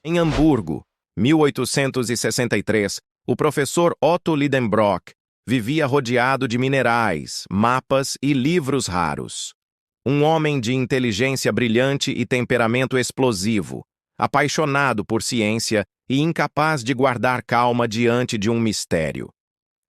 Em Hamburgo, 1863, o professor Otto Lidenbrock vivia rodeado de minerais, mapas e livros raros. Um homem de inteligência brilhante e temperamento explosivo, apaixonado por ciência e incapaz de guardar calma diante de um mistério.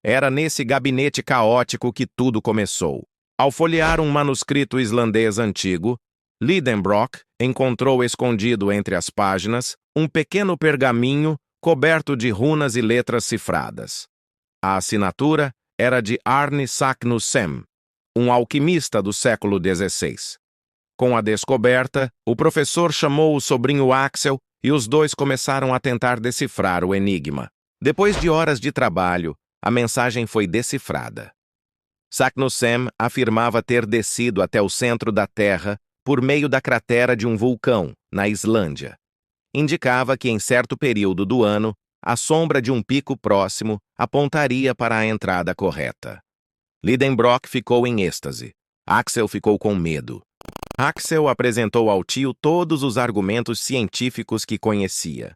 Era nesse gabinete caótico que tudo começou. Ao folhear um manuscrito islandês antigo, Lidenbrock encontrou escondido entre as páginas um pequeno pergaminho coberto de runas e letras cifradas. A assinatura era de Arne Saknussemm, um alquimista do século XVI. Com a descoberta, o professor chamou o sobrinho Axel e os dois começaram a tentar decifrar o enigma. Depois de horas de trabalho, a mensagem foi decifrada. Saknussemm afirmava ter descido até o centro da Terra por meio da cratera de um vulcão, na Islândia. Indicava que em certo período do ano, a sombra de um pico próximo apontaria para a entrada correta. Lidenbrock ficou em êxtase. Axel ficou com medo. Axel apresentou ao tio todos os argumentos científicos que conhecia.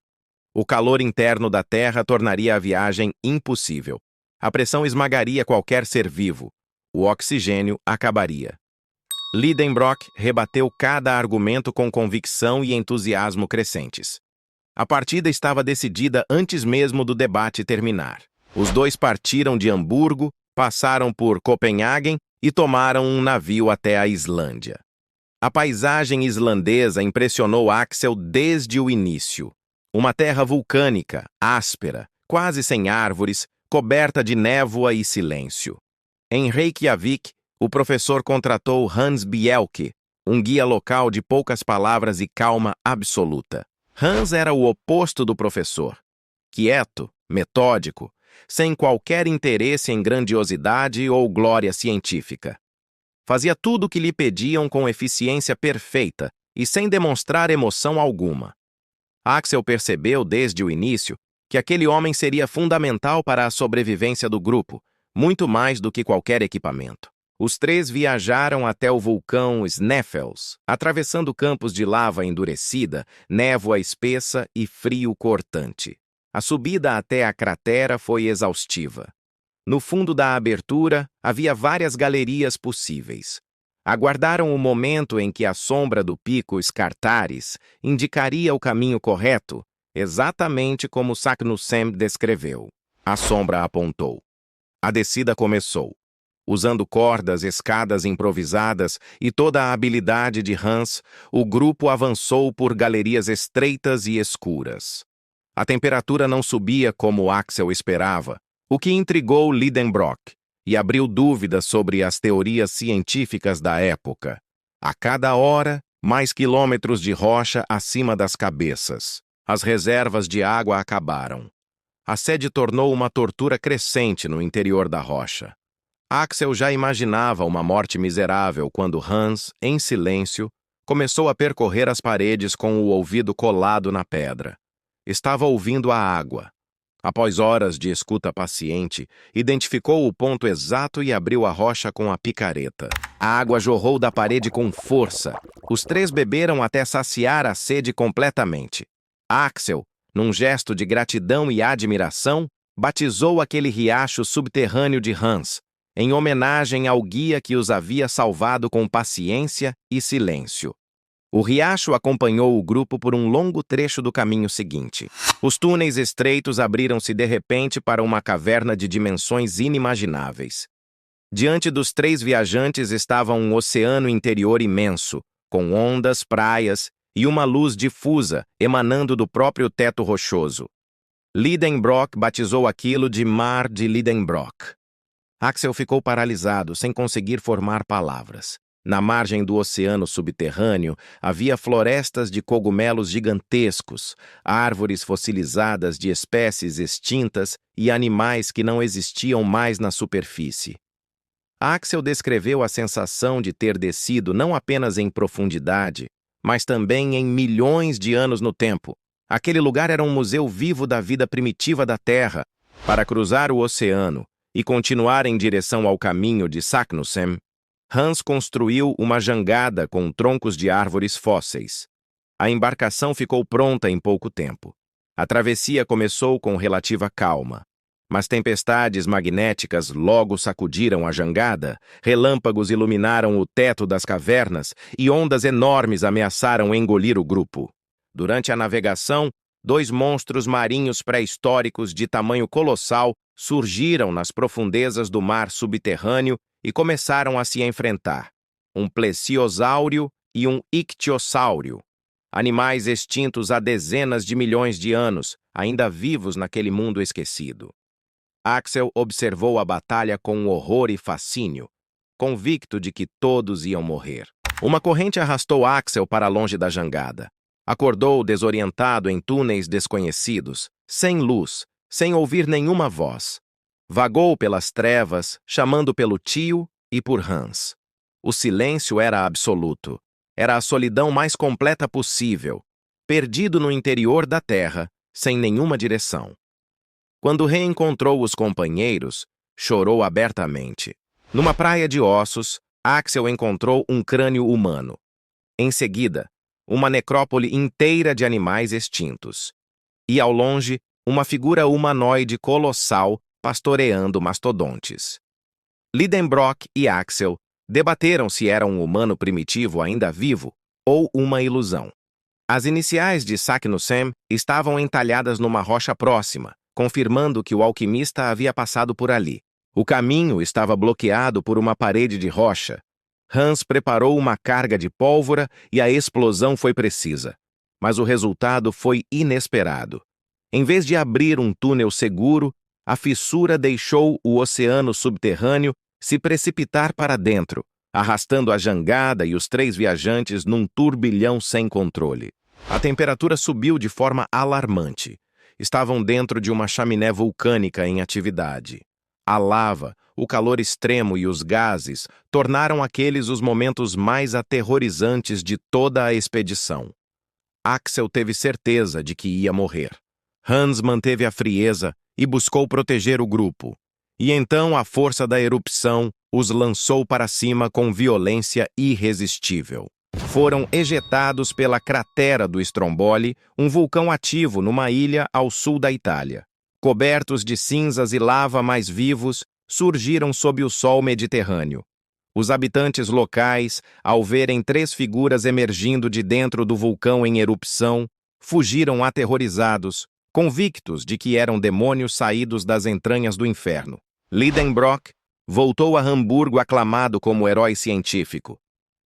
O calor interno da Terra tornaria a viagem impossível. A pressão esmagaria qualquer ser vivo. O oxigênio acabaria. Lidenbrock rebateu cada argumento com convicção e entusiasmo crescentes. A partida estava decidida antes mesmo do debate terminar. Os dois partiram de Hamburgo, passaram por Copenhagen e tomaram um navio até a Islândia. A paisagem islandesa impressionou Axel desde o início. Uma terra vulcânica, áspera, quase sem árvores, coberta de névoa e silêncio. Em Reykjavik, o professor contratou Hans Bielke, um guia local de poucas palavras e calma absoluta. Hans era o oposto do professor. Quieto, metódico, sem qualquer interesse em grandiosidade ou glória científica. Fazia tudo o que lhe pediam com eficiência perfeita e sem demonstrar emoção alguma. Axel percebeu desde o início que aquele homem seria fundamental para a sobrevivência do grupo, muito mais do que qualquer equipamento. Os três viajaram até o vulcão Sneffels, atravessando campos de lava endurecida, névoa espessa e frio cortante. A subida até a cratera foi exaustiva. No fundo da abertura, havia várias galerias possíveis. Aguardaram o momento em que a sombra do pico Scartaris indicaria o caminho correto, exatamente como Saknussemm descreveu. A sombra apontou. A descida começou. Usando cordas, escadas improvisadas e toda a habilidade de Hans, o grupo avançou por galerias estreitas e escuras. A temperatura não subia como Axel esperava, o que intrigou Lidenbrock e abriu dúvidas sobre as teorias científicas da época. A cada hora, mais quilômetros de rocha acima das cabeças. As reservas de água acabaram. A sede tornou uma tortura crescente no interior da rocha. Axel já imaginava uma morte miserável quando Hans, em silêncio, começou a percorrer as paredes com o ouvido colado na pedra. Estava ouvindo a água. Após horas de escuta paciente, identificou o ponto exato e abriu a rocha com a picareta. A água jorrou da parede com força. Os três beberam até saciar a sede completamente. Axel, num gesto de gratidão e admiração, batizou aquele riacho subterrâneo de Hans, em homenagem ao guia que os havia salvado com paciência e silêncio. O riacho acompanhou o grupo por um longo trecho do caminho seguinte. Os túneis estreitos abriram-se de repente para uma caverna de dimensões inimagináveis. Diante dos três viajantes estava um oceano interior imenso, com ondas, praias e uma luz difusa emanando do próprio teto rochoso. Lidenbrock batizou aquilo de Mar de Lidenbrock. Axel ficou paralisado, sem conseguir formar palavras. Na margem do oceano subterrâneo, havia florestas de cogumelos gigantescos, árvores fossilizadas de espécies extintas e animais que não existiam mais na superfície. Axel descreveu a sensação de ter descido não apenas em profundidade, mas também em milhões de anos no tempo. Aquele lugar era um museu vivo da vida primitiva da Terra. Para cruzar o oceano e continuar em direção ao caminho de Saknussemm, Hans construiu uma jangada com troncos de árvores fósseis. A embarcação ficou pronta em pouco tempo. A travessia começou com relativa calma, mas tempestades magnéticas logo sacudiram a jangada, relâmpagos iluminaram o teto das cavernas e ondas enormes ameaçaram engolir o grupo. Durante a navegação, 2 monstros marinhos pré-históricos de tamanho colossal surgiram nas profundezas do mar subterrâneo e começaram a se enfrentar. Um plesiosáureo e um ictiosáureo. Animais extintos há dezenas de milhões de anos, ainda vivos naquele mundo esquecido. Axel observou a batalha com horror e fascínio, convicto de que todos iam morrer. Uma corrente arrastou Axel para longe da jangada. Acordou desorientado em túneis desconhecidos, sem luz, sem ouvir nenhuma voz. Vagou pelas trevas, chamando pelo tio e por Hans. O silêncio era absoluto. Era a solidão mais completa possível, perdido no interior da terra, sem nenhuma direção. Quando reencontrou os companheiros, chorou abertamente. Numa praia de ossos, Axel encontrou um crânio humano. Em seguida, uma necrópole inteira de animais extintos. E, ao longe, uma figura humanoide colossal pastoreando mastodontes. Lidenbrock e Axel debateram se era um humano primitivo ainda vivo ou uma ilusão. As iniciais de Saknussemm estavam entalhadas numa rocha próxima, confirmando que o alquimista havia passado por ali. O caminho estava bloqueado por uma parede de rocha. Hans preparou uma carga de pólvora e a explosão foi precisa. Mas o resultado foi inesperado. Em vez de abrir um túnel seguro, a fissura deixou o oceano subterrâneo se precipitar para dentro, arrastando a jangada e os 3 viajantes num turbilhão sem controle. A temperatura subiu de forma alarmante. Estavam dentro de uma chaminé vulcânica em atividade. A lava, o calor extremo e os gases tornaram aqueles os momentos mais aterrorizantes de toda a expedição. Axel teve certeza de que ia morrer. Hans manteve a frieza e buscou proteger o grupo. E então a força da erupção os lançou para cima com violência irresistível. Foram ejetados pela cratera do Stromboli, um vulcão ativo numa ilha ao sul da Itália. Cobertos de cinzas e lava mais vivos, surgiram sob o sol mediterrâneo. Os habitantes locais, ao verem 3 figuras emergindo de dentro do vulcão em erupção, fugiram aterrorizados, convictos de que eram demônios saídos das entranhas do inferno. Lidenbrock voltou a Hamburgo aclamado como herói científico.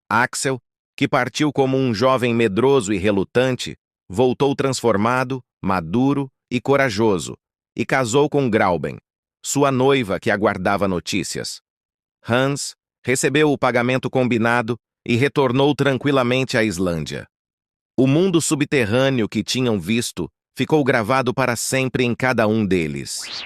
Axel, que partiu como um jovem medroso e relutante, voltou transformado, maduro e corajoso, e casou com Grauben, sua noiva que aguardava notícias. Hans recebeu o pagamento combinado e retornou tranquilamente à Islândia. O mundo subterrâneo que tinham visto ficou gravado para sempre em cada um deles.